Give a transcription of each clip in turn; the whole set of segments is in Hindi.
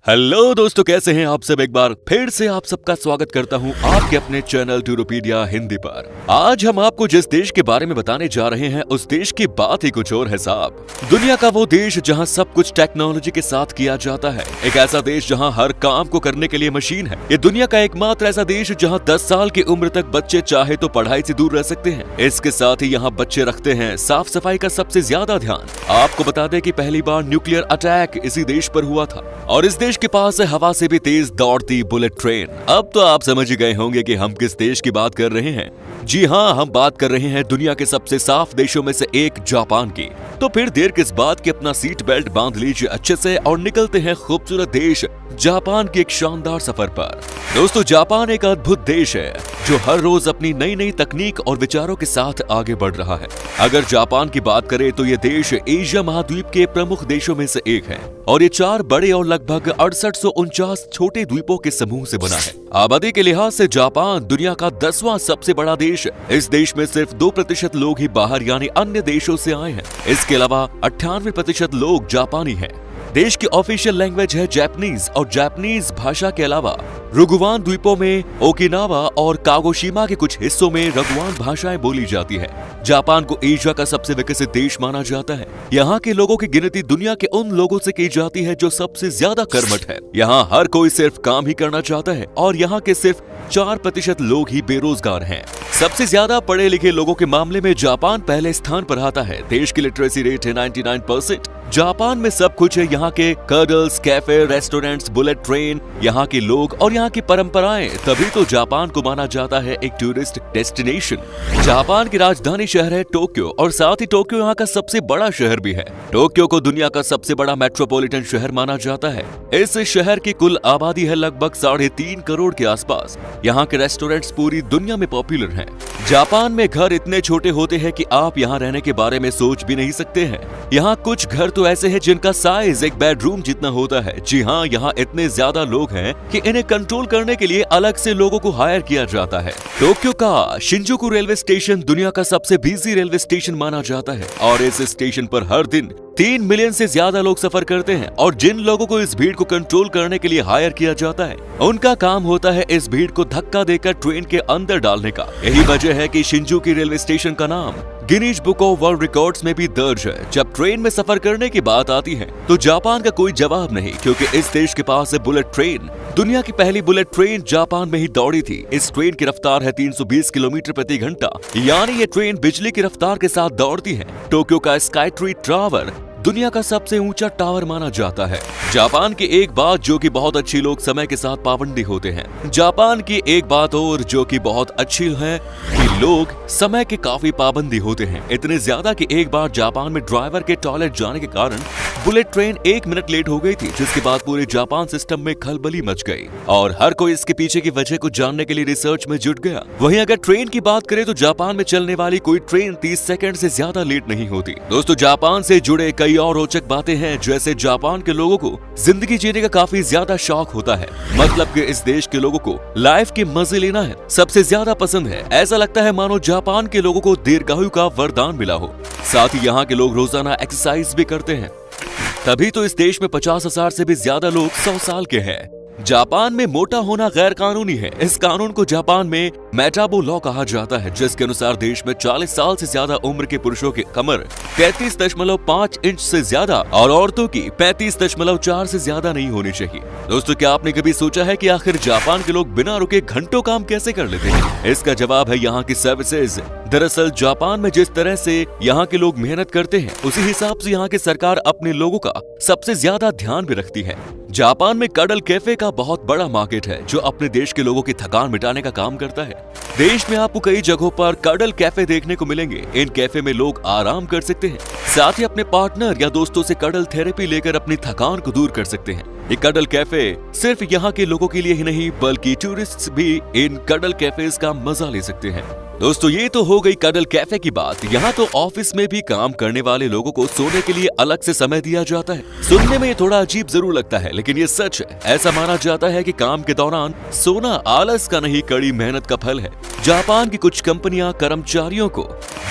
हेलो दोस्तों, कैसे हैं आप सब। एक बार फिर से आप सबका स्वागत करता हूं आपके अपने चैनल टूरोपीडिया हिंदी पर। आज हम आपको जिस देश के बारे में बताने जा रहे हैं उस देश की बात ही कुछ और है साहब। दुनिया का वो देश जहां सब कुछ टेक्नोलॉजी के साथ किया जाता है, एक ऐसा देश जहां हर काम को करने के लिए मशीन है। ये दुनिया का एकमात्र ऐसा देश जहां 10 साल की उम्र तक बच्चे चाहे तो पढ़ाई से दूर रह सकते हैं। इसके साथ ही यहाँ बच्चे रखते हैं साफ सफाई का सबसे ज्यादा ध्यान। आपको बता दें कि पहली बार न्यूक्लियर अटैक इसी देश पर हुआ था और इस देश के पास है हवा से भी तेज दौड़ती बुलेट ट्रेन। अब तो आप समझ गए होंगे कि हम किस देश की बात कर रहे हैं। जी हाँ, हम बात कर रहे हैं दुनिया के सबसे साफ देशों में से एक जापान की। तो फिर देर किस बात की, अपना सीट बेल्ट बांध लीजिए अच्छे से और निकलते हैं खूबसूरत देश जापान के एक शानदार सफर पर। दोस्तों, जापान एक अद्भुत देश है जो हर रोज अपनी नई नई तकनीक और विचारों के साथ आगे बढ़ रहा है। अगर जापान की बात करें तो ये देश एशिया महाद्वीप के प्रमुख देशों में से एक है और ये 4 बड़े और लगभग 6849 छोटे द्वीपों के समूह से बना है। आबादी के लिहाज से जापान दुनिया का 10वां सबसे बड़ा देश है। इस देश में सिर्फ 2% लोग ही बाहर यानी अन्य देशों से आए हैं। इसके अलावा 98% लोग जापानी हैं। देश की ऑफिशियल लैंग्वेज है जापानीज और जापानीज भाषा के अलावा रुगुवान द्वीपों में ओकिनावा और कागोशिमा के कुछ हिस्सों में रगुवान भाषाएं बोली जाती है। जापान को एशिया का सबसे विकसित देश माना जाता है। यहाँ के लोगों की गिनती दुनिया के उन लोगों से की जाती है जो सबसे ज्यादा कर्मठ है। यहाँ हर कोई सिर्फ काम ही करना चाहता है और यहाँ के सिर्फ 4% लोग ही बेरोजगार हैं। सबसे ज्यादा पढ़े लिखे लोगों के मामले में जापान पहले स्थान पर आता है। देश की लिटरेसी रेट है 99%। जापान में सब कुछ है। यहाँ के कर्डल्स, कैफे, रेस्टोरेंट्स, बुलेट ट्रेन, यहाँ के लोग और यहाँ की परंपराएं, तभी तो जापान को माना जाता है एक टूरिस्ट डेस्टिनेशन। जापान की राजधानी शहर है टोक्यो और साथ ही टोक्यो यहाँ का सबसे बड़ा शहर भी है। टोक्यो को दुनिया का सबसे बड़ा मेट्रोपॉलिटन शहर माना जाता है। इस शहर की कुल आबादी है लगभग 3.5 करोड़ के आसपास। यहाँ के रेस्टोरेंट्स पूरी दुनिया में पॉपुलर हैं। जापान में घर इतने छोटे होते हैं कि आप यहाँ रहने के बारे में सोच भी नहीं सकते हैं। यहाँ कुछ घर तो ऐसे हैं जिनका साइज एक बेडरूम जितना होता है। जी हाँ, यहाँ इतने ज्यादा लोग हैं कि इन्हें कंट्रोल करने के लिए अलग से लोगों को हायर किया जाता है। टोक्यो का शिंजुकू रेलवे स्टेशन दुनिया का सबसे बिजी रेलवे स्टेशन माना जाता है और इस स्टेशन पर हर दिन 3 मिलियन से ज्यादा लोग सफर करते हैं और जिन लोगों को इस भीड़ को कंट्रोल करने के लिए हायर किया जाता है, उनका काम होता है इस भीड़ को धक्का देकर ट्रेन के अंदर डालने का। यही वजह है कि शिंजुकू रेलवे स्टेशन का नाम Guinness book of world records में भी दर्ज है। जब ट्रेन में सफर करने की बात आती है तो जापान का कोई जवाब नहीं, क्योंकि इस देश के पास है बुलेट ट्रेन। दुनिया की पहली बुलेट ट्रेन जापान में ही दौड़ी थी। इस ट्रेन की रफ्तार है 320 किलोमीटर प्रति घंटा, यानी ये ट्रेन बिजली की रफ्तार के साथ दौड़ती है। टोक्यो का स्काई ट्री टावर दुनिया का सबसे ऊंचा टावर माना जाता है। जापान की एक बात जो कि बहुत अच्छी, लोग समय के साथ पाबंदी होते हैं। जापान की एक बात और जो कि बहुत अच्छी है कि लोग समय के काफी पाबंदी होते हैं। इतने ज्यादा कि एक बार जापान में ड्राइवर के टॉयलेट जाने के कारण बुलेट ट्रेन 1 मिनट लेट हो गई थी, जिसके बाद पूरे जापान सिस्टम में खलबली मच गई और हर कोई इसके पीछे की वजह को जानने के लिए रिसर्च में जुट गया। वहीं अगर ट्रेन की बात करें तो जापान में चलने वाली कोई ट्रेन 30 सेकंड से ज्यादा लेट नहीं होती। दोस्तों, जापान से जुड़े कई और रोचक बातें हैं, जैसे जापान के लोगों को जिंदगी जीने का काफी ज्यादा शौक होता है। मतलब कि इस देश के लोगों को लाइफ के मजे लेना है सबसे ज्यादा पसंद है। ऐसा लगता है मानो जापान के लोगों को दीर्घायु का वरदान मिला हो। साथ ही यहाँ के लोग रोजाना एक्सरसाइज भी करते हैं, तभी तो इस देश में 50,000 से भी ज्यादा लोग 100 साल के हैं। जापान में मोटा होना गैर कानूनी है। इस कानून को जापान में मेटाबो लॉ कहा जाता है, जिसके अनुसार देश में 40 साल से ज्यादा उम्र के पुरुषों की कमर 33.5 इंच से ज्यादा और औरतों की 35.4 से ज्यादा नहीं होनी चाहिए। दोस्तों, क्या आपने कभी सोचा है कि आखिर जापान के लोग बिना रुके घंटों काम कैसे कर लेते हैं? इसका जवाब है यहाँ की सर्विसेज। दरअसल जापान में जिस तरह से यहाँ के लोग मेहनत करते हैं, उसी हिसाब से यहाँ की सरकार अपने लोगों का सबसे ज्यादा ध्यान भी रखती है। जापान में कडल कैफे का बहुत बड़ा मार्केट है जो अपने देश के लोगों की थकान मिटाने का काम करता है। देश में आपको कई जगहों पर कडल कैफे देखने को मिलेंगे। इन कैफे में लोग आराम कर सकते हैं, साथ ही अपने पार्टनर या दोस्तों से कडल थेरेपी लेकर अपनी थकान को दूर कर सकते हैं। ये कडल कैफे सिर्फ यहाँ के लोगों के लिए ही नहीं बल्कि टूरिस्ट भी इन कडल कैफेज का मजा ले सकते हैं। दोस्तों, ये तो हो गई कडल कैफे की बात। यहाँ तो ऑफिस में भी काम करने वाले लोगों को सोने के लिए अलग से समय दिया जाता है। सुनने में ये थोड़ा अजीब जरूर लगता है, लेकिन ये सच है। ऐसा माना जाता है कि काम के दौरान सोना आलस का नहीं, कड़ी मेहनत का फल है। जापान की कुछ कंपनियां कर्मचारियों को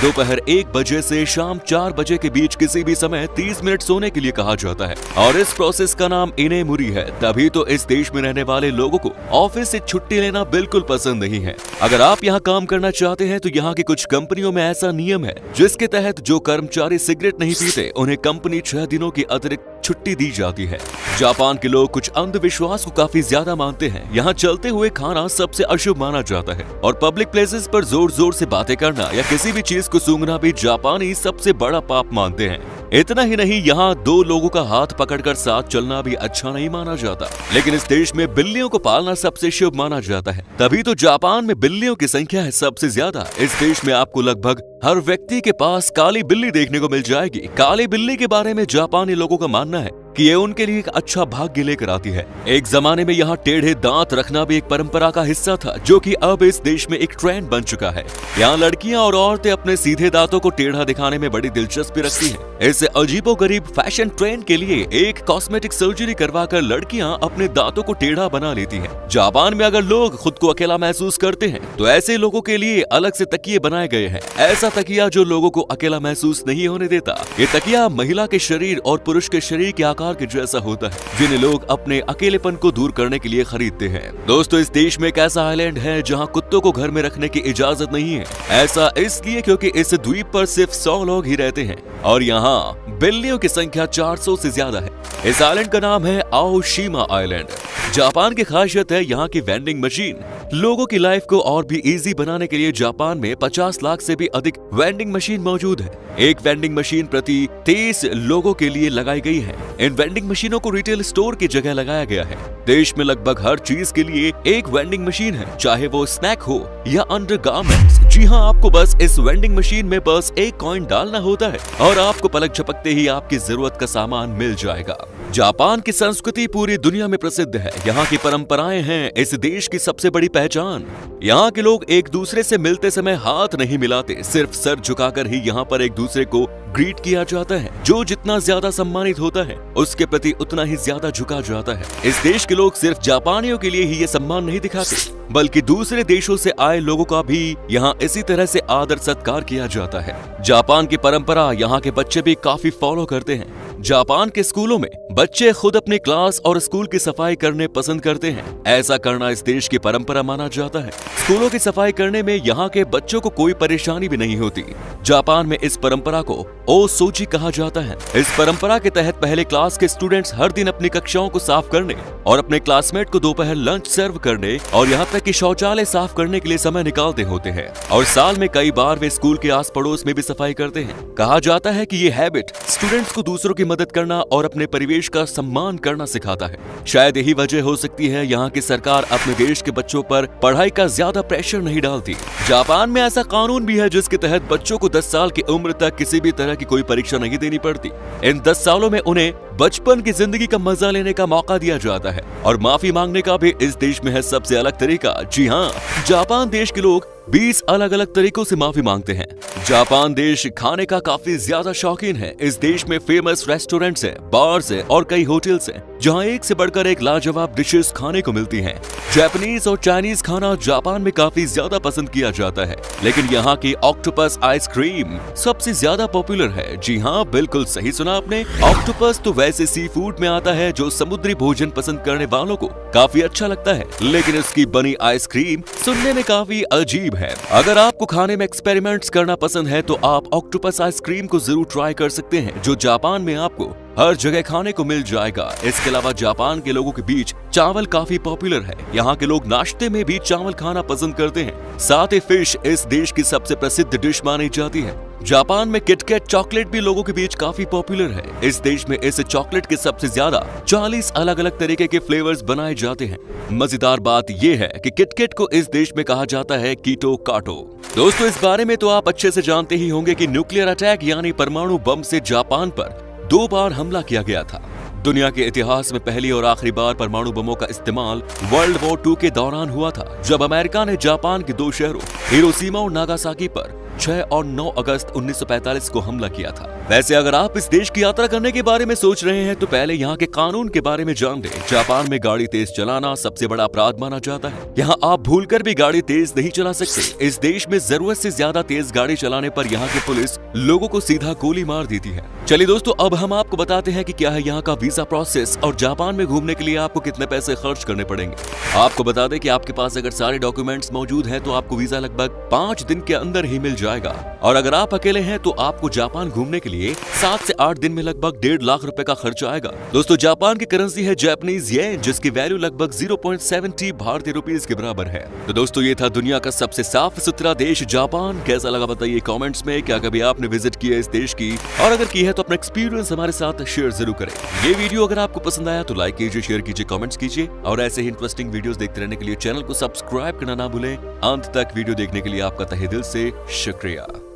दोपहर 1 बजे से शाम 4 बजे के बीच किसी भी समय 30 मिनट सोने के लिए कहा जाता है और इस प्रोसेस का नाम इनेमुरी है। तभी तो इस देश में रहने वाले लोगों को ऑफिस से छुट्टी लेना बिल्कुल पसंद नहीं है। अगर आप यहाँ काम करना चाहते हैं तो यहाँ की कुछ कंपनियों में ऐसा नियम है जिसके तहत जो कर्मचारी सिगरेट नहीं पीते उन्हें कंपनी 6 दिनों की अतिरिक्त छुट्टी दी जाती है। जापान के लोग कुछ अंधविश्वास को काफी ज्यादा मानते हैं। यहाँ चलते हुए खाना सबसे अशुभ माना जाता है और पब्लिक प्लेसेस पर जोर जोर से बातें करना या किसी भी चीज को सूंघना भी जापानी सबसे बड़ा पाप मानते हैं। इतना ही नहीं, यहाँ 2 लोगों का हाथ पकड़कर साथ चलना भी अच्छा नहीं माना जाता। लेकिन इस देश में बिल्लियों को पालना सबसे शुभ माना जाता है, तभी तो जापान में बिल्लियों की संख्या है सबसे ज्यादा। इस देश में आपको लगभग हर व्यक्ति के पास काली बिल्ली देखने को मिल जाएगी। काली बिल्ली के बारे में जापानी लोगों का मानना है कि ये उनके लिए एक अच्छा भाग्य लेकर आती है। एक जमाने में यहाँ टेढ़े दांत रखना भी एक परंपरा का हिस्सा था, जो कि अब इस देश में एक ट्रेंड बन चुका है। यहाँ लड़कियां और औरतें अपने सीधे दांतों को टेढ़ा दिखाने में बड़ी दिलचस्पी रखती हैं। इस अजीबोगरीब फैशन ट्रेंड के लिए एक कॉस्मेटिक सर्जरी करवाकर लड़कियां अपने दांतों को टेढ़ा बना लेती हैं। जापान में अगर लोग खुद को अकेला महसूस करते हैं तो ऐसे लोगों के लिए अलग से तकिए बनाए गए हैं। ऐसा तकिया जो लोगों को अकेला महसूस नहीं होने देता। ये तकिया महिला के शरीर और पुरुष के शरीर के आकार के जैसा होता है, जिन्हें लोग अपने अकेलेपन को दूर करने के लिए खरीदते हैं। दोस्तों, इस देश में एक ऐसा आइलैंड है जहां कुत्तों को घर में रखने की इजाजत नहीं है। ऐसा इसलिए क्योंकि इस द्वीप पर सिर्फ 100 लोग ही रहते हैं और यहाँ बिल्लियों की संख्या 400 से ज्यादा है। इस आइलैंड का नाम है आओशिमा आइलैंड। जापान की खासियत है यहाँ की वेंडिंग मशीन। लोगों की लाइफ को और भी इजी बनाने के लिए जापान में 50 लाख से भी अधिक वेंडिंग मशीन मौजूद है। एक वेंडिंग मशीन प्रति 30 लोगों के लिए लगाई गई है। इन वेंडिंग मशीनों को रिटेल स्टोर की जगह लगाया गया है। देश में लगभग हर चीज के लिए एक वेंडिंग मशीन है, चाहे वो स्नैक हो या अंडरगारमेंट्स। जी हाँ, आपको बस इस वेंडिंग मशीन में बस एक कॉइन डालना होता है और आपको पलक झपकते ही आपकी जरूरत का सामान मिल जाएगा। जापान की संस्कृति पूरी दुनिया में प्रसिद्ध है। यहाँ की परंपराएं हैं इस देश की सबसे बड़ी पहचान। यहाँ के लोग एक दूसरे से मिलते समय हाथ नहीं मिलाते, सिर्फ सर झुकाकर ही यहाँ पर एक दूसरे को ग्रीट किया जाता है। जो जितना ज्यादा सम्मानित होता है उसके प्रति उतना ही ज्यादा झुका जाता है। इस देश के लोग सिर्फ जापानियों के लिए ही ये सम्मान नहीं दिखाते, बल्कि दूसरे देशों से आए लोगों का भी यहाँ इसी तरह से आदर सत्कार किया जाता है। जापान की परंपरा यहाँ के बच्चे भी काफी फॉलो करते हैं। जापान के स्कूलों में बच्चे खुद अपनी क्लास और स्कूल की सफाई करने पसंद करते हैं। ऐसा करना इस देश की परंपरा माना जाता है। स्कूलों की सफाई करने में यहाँ के बच्चों को कोई परेशानी भी नहीं होती। जापान में इस परंपरा को ओसोजी कहा जाता है। इस परंपरा के तहत पहले क्लास के स्टूडेंट्स हर दिन अपनी कक्षाओं को साफ करने और अपने क्लासमेट को दोपहर लंच सर्व करने और यहाँ तक कि शौचालय साफ करने के लिए समय निकालते होते हैं और साल में कई बार वे स्कूल के आस पड़ोस में भी सफाई करते हैं। कहा जाता है कि ये हैबिट स्टूडेंट्स को दूसरों की मदद करना और अपने परिवेश का सम्मान करना सिखाता है। शायद यही वजह हो सकती है यहाँ की सरकार अपने देश के बच्चों पर पढ़ाई का ज्यादा प्रेशर नहीं डालती। जापान में ऐसा कानून भी है जिसके तहत बच्चों को 10 साल की उम्र तक किसी भी तरह की कोई परीक्षा नहीं देनी पड़ती। इन 10 सालों में उन्हें बचपन की जिंदगी का मजा लेने का मौका दिया जाता है और माफी मांगने का भी इस देश में है सबसे अलग तरीका। जी हाँ, जापान देश के लोग 20 अलग अलग तरीकों से माफी मांगते हैं। जापान देश खाने का काफी ज्यादा शौकीन है। इस देश में फेमस रेस्टोरेंट्स हैं, बार्स हैं और कई होटल्स हैं जहां एक से बढ़कर एक लाजवाब डिशेस खाने को मिलती हैं। जापानीज और चाइनीज खाना जापान में काफी ज्यादा पसंद किया जाता है, लेकिन यहाँ की ऑक्टोपस आइसक्रीम सबसे ज्यादा पॉपुलर है। जी हाँ, बिल्कुल सही सुना आपने। ऑक्टोपस तो वैसे सी फूड में आता है जो समुद्री भोजन पसंद करने वालों को काफी अच्छा लगता है, लेकिन इसकी बनी आइसक्रीम सुनने में काफी अजीब है। अगर आपको खाने में एक्सपेरिमेंट्स करना पसंद है तो आप ऑक्टोपस आइसक्रीम को जरूर ट्राई कर सकते हैं, जो जापान में आपको हर जगह खाने को मिल जाएगा। इसके अलावा जापान के लोगों के बीच चावल काफी पॉपुलर है। यहाँ के लोग नाश्ते में भी चावल खाना पसंद करते हैं। साथ ही फिश इस देश की सबसे प्रसिद्ध डिश मानी जाती है। जापान में किटकैट चॉकलेट भी लोगों के बीच काफी पॉपुलर है। इस देश में इस चॉकलेट के सबसे ज्यादा 40 अलग अलग तरीके के फ्लेवर्स बनाए जाते हैं। मजेदार बात यह है कि किटकैट को इस देश में कहा जाता है कीटो काटो। दोस्तों, इस बारे में तो आप अच्छे से जानते ही होंगे कि न्यूक्लियर अटैक यानी परमाणु बम से जापान पर 2 बार हमला किया गया था। दुनिया के इतिहास में पहली और आखिरी बार परमाणु बमों का इस्तेमाल वर्ल्ड वॉर 2 के दौरान हुआ था, जब अमेरिका ने जापान के 2 शहरों हिरोशिमा और नागासाकी पर 6 और 9 अगस्त 1945 को हमला किया था। वैसे अगर आप इस देश की यात्रा करने के बारे में सोच रहे हैं तो पहले यहाँ के कानून के बारे में जान लें। जापान में गाड़ी तेज चलाना सबसे बड़ा अपराध माना जाता है। यहाँ आप भूलकर भी गाड़ी तेज नहीं चला सकते। इस देश में जरूरत से ज्यादा तेज गाड़ी चलाने पर यहाँ की पुलिस लोगों को सीधा गोली मार देती है। चलिए दोस्तों, अब हम आपको बताते हैं कि क्या है यहाँ का वीजा प्रोसेस और जापान में घूमने के लिए आपको कितने पैसे खर्च करने पड़ेंगे। आपको बता दें कि आपके पास अगर सारे डॉक्यूमेंट्स मौजूद हैं तो आपको वीजा लगभग 5 दिन के अंदर ही मिल जाएगा। और अगर आप अकेले हैं तो आपको जापान घूमने के लिए 7 से 8 दिन में लगभग 1.5 लाख रुपए का खर्चा आएगा। दोस्तों, जापान की करेंसी है जापानीज येन, जिसकी वैल्यू लगभग 0.70 भारतीय रुपीस के बराबर है। तो दोस्तों, ये था दुनिया का सबसे साफ सुथरा देश जापान। कैसा लगा बताइए कमेंट्स में। क्या कभी आपने विजिट किया इस देश की, और अगर की है तो अपना एक्सपीरियंस हमारे साथ शेयर जरूर करें। ये वीडियो अगर आपको पसंद आया तो लाइक कीजिए, शेयर कीजिए, कमेंट्स कीजिए और ऐसे ही इंटरेस्टिंग वीडियोस देखते रहने के लिए चैनल को सब्सक्राइब करना ना भूलें। अंत तक वीडियो देखने के लिए आपका तहे दिल से शुक्रिया।